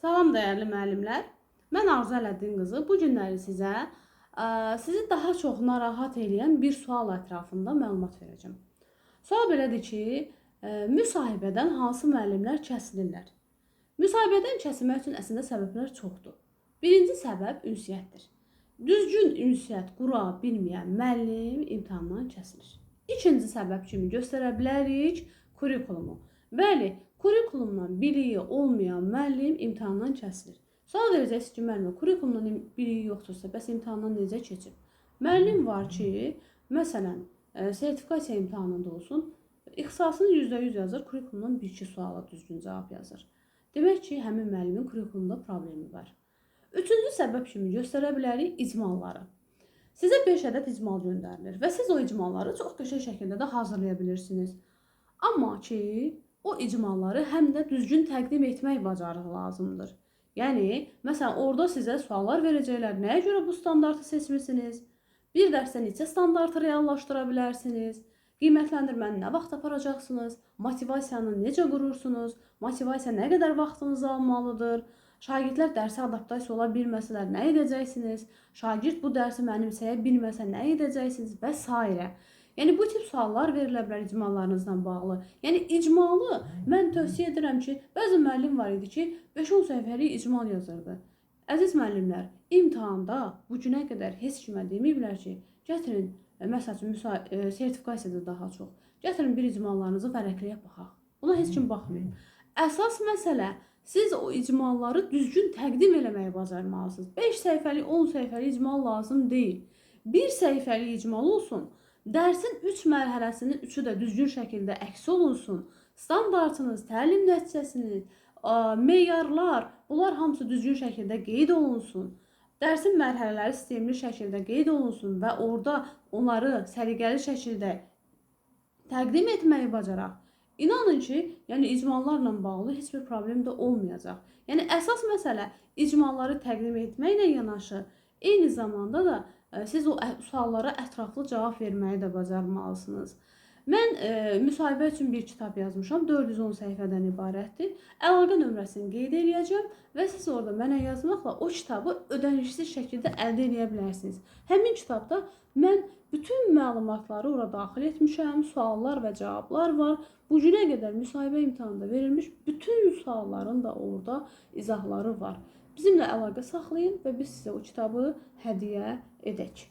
Salam dəyərli müəllimlər. Mən Arzu Ələddin qızı bu günləri sizi daha çox narahat edən bir sual ətrafında məlumat verəcəm. Sual belədir ki, müsahibədən hansı müəllimlər kəsilirlər? Müsahibədən kəsilmək üçün əslində səbəblər çoxdur. Birinci səbəb ünsiyyətdir. Düzgün ünsiyyət qura bilməyən müəllim imtahandan kəsilir. İkinci səbəb kimi göstərə bilərik kurikulumu. Bəli, kurikulumdan biliyi olmayan müəllim imtahandan kəsilir. Sual verəcəksiniz ki, müəllimə, kurikulumdan biliyi yoxdursa, bəs imtahandan necə keçib? Müəllim var ki, məsələn, sertifikasiya imtahanında olsun, ixtisasını %100 yazır, kurikulumdan 1-2 suala düzgün cavab yazır. Demək ki, həmin müəllimin kurikulumda problemi var. Üçüncü səbəb kimi göstərə bilərik icmalları. Sizə 5 ədəd icmal göndərilir və siz o icmalları çox qəşəng şəkildə də hazırlaya bilirsiniz. Amma ki, o icmalları həm də düzgün təqdim etmək bacarığı lazımdır. Yəni, məsələn, orada sizə suallar verəcəklər. Nəyə görə bu standartı seçmişsiniz? Bir dərsdə neçə standartı reallaşdıra bilərsiniz? Qiymətləndirməni nə vaxt aparacaqsınız? Motivasiyanı necə qurursunuz? Motivasiya nə qədər vaxtınızı almalıdır? Şagirdlər dərsə adaptasiya ola bilməsələr nə edəcəksiniz? Şagird bu dərsi mənimsəyə bilməsə nə edəcəksiniz? Və s. Yəni, bu tip suallar verilə bilər icmallarınızla bağlı. Yəni, icmalı mən tövsiyə edirəm ki, bəzi müəllim var idi ki, 5-10 səhifəlik icmal yazırdı. Əziz müəllimlər, imtahanda bu günə qədər heç kimə deməyiblər ki, gətirin, məsəl üçün, sertifikasiyada daha çox, gətirin bir icmallarınızı vərəqləyə baxaq. Buna heç kim baxmıyor. Əsas məsələ, siz o icmalları düzgün təqdim eləməyi bacarmalısınız. 5 səhifəlik, 10 səhifəlik icmal lazım deyil. 1 səhifəlik icmal olsun. Dərsin 3 mərhələsinin 3-ü də düzgün şəkildə əks olunsun. Standartınız, təlim nəticəsiniz, meyarlar, bunlar hamısı düzgün şəkildə qeyd olunsun. Dərsin mərhələləri sistemli şəkildə qeyd olunsun və orada onları səliqəli şəkildə təqdim etməyi bacaraq. İnanın ki, yəni icmallarla bağlı heç bir problem də olmayacaq. Yəni əsas məsələ icmalları təqdim etməklə yanaşı, eyni zamanda da siz o suallara ətraflı cavab verməyi də bacarmalısınız. Mən müsahibə üçün bir kitab yazmışam, 410 səhifədən ibarətdir. Əlaqə nömrəsini qeyd edəcəm və siz orada mənə yazmaqla o kitabı ödənişsiz şəkildə əldə edə bilərsiniz. Həmin kitabda mən bütün məlumatları ora daxil etmişəm, suallar və cavablar var. Bu günə qədər müsahibə imtahanında verilmiş bütün sualların da orada izahları var. Bizimlə əlaqə saxlayın və biz sizə o kitabı hədiyyə edək.